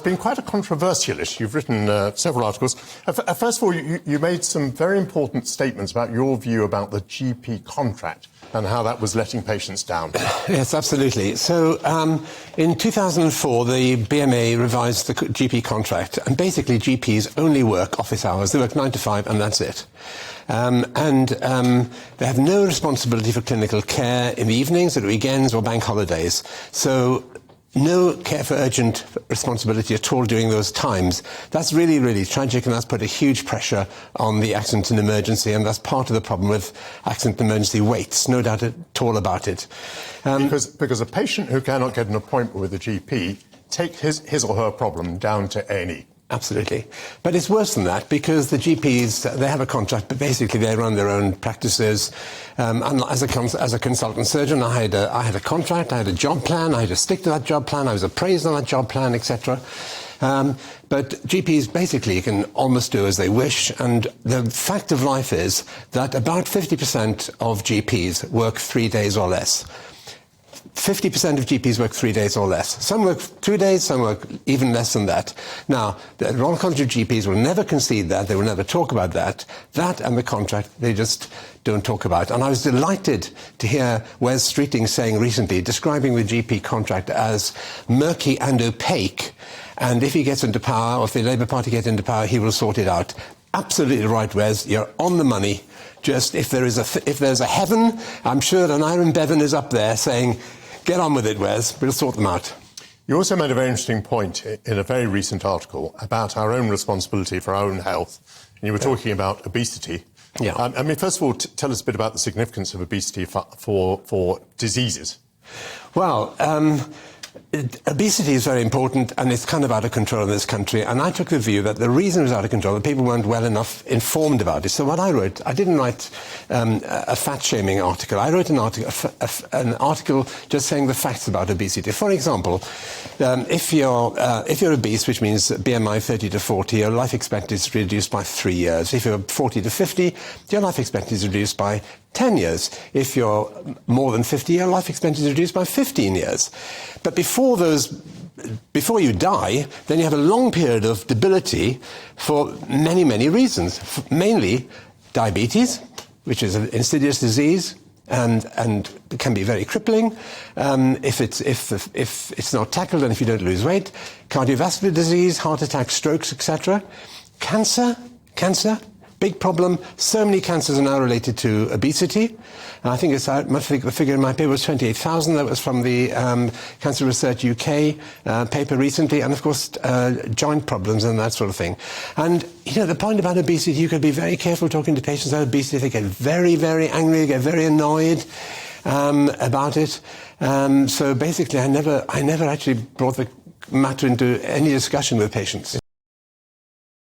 been quite a controversial issue. You've written several articles. First of all, you made some very important statements about your view about the GP contract and how that was letting patients down. Yes, absolutely. So in 2004, the BMA revised the GP contract, and basically GPs only work office hours. They work 9 to 5, and that's it. They have no responsibility for clinical care in the evenings, at weekends, or bank holidays. So no care for urgent responsibility at all during those times. That's really, really tragic, and that's put a huge pressure on the accident and emergency, and that's part of the problem with accident and emergency waits, no doubt at all about it. Because a patient who cannot get an appointment with a GP takes his or her problem down to A&E. Absolutely. But it's worse than that, because the GPs, they have a contract, but basically they run their own practices. And as a consultant surgeon, I had a contract, I had a job plan, I had to stick to that job plan, I was appraised on that job plan, etc. But GPs basically can almost do as they wish, and the fact of life is that about 50% of GPs work 3 days or less. 50% of GPs work 3 days or less. Some work 2 days, some work even less than that. Now, the Royal College of GPs will never concede that, they will never talk about that. That and the contract, they just don't talk about. And I was delighted to hear Wes Streeting saying recently, describing the GP contract as murky and opaque, and if he gets into power, or if the Labour Party gets into power, he will sort it out. Absolutely right, Wes, you're on the money. Just if there's a heaven, I'm sure an Iron Bevan is up there saying, get on with it, Wes, we'll sort them out. You also made a very interesting point in a very recent article about our own responsibility for our own health. And you were talking about obesity. Yeah. I mean, first of all, tell us a bit about the significance of obesity for diseases. Well, obesity is very important, and it's kind of out of control in this country. And I took the view that the reason it was out of control, that people weren't well enough informed about it. So what I wrote, I didn't write a fat-shaming article. I wrote an article just saying the facts about obesity. For example, if you're obese, which means BMI 30 to 40, your life expectancy is reduced by 3 years. If you're 40 to 50, your life expectancy is reduced by 10 years. If you're more than 50, your life expectancy is reduced by 15 years. But before you die, then you have a long period of debility for many, many reasons. Mainly diabetes, which is an insidious disease, and can be very crippling if it's not tackled and if you don't lose weight. Cardiovascular disease, heart attack, strokes, etc. Cancer. Big problem. So many cancers are now related to obesity. I think the figure in my paper was 28,000. That was from the Cancer Research UK paper recently. And of course, joint problems and that sort of thing. And, you know, the point about obesity, you can be very careful talking to patients about obesity. They get very, very angry, they get very annoyed about it. So basically, I never actually brought the matter into any discussion with patients.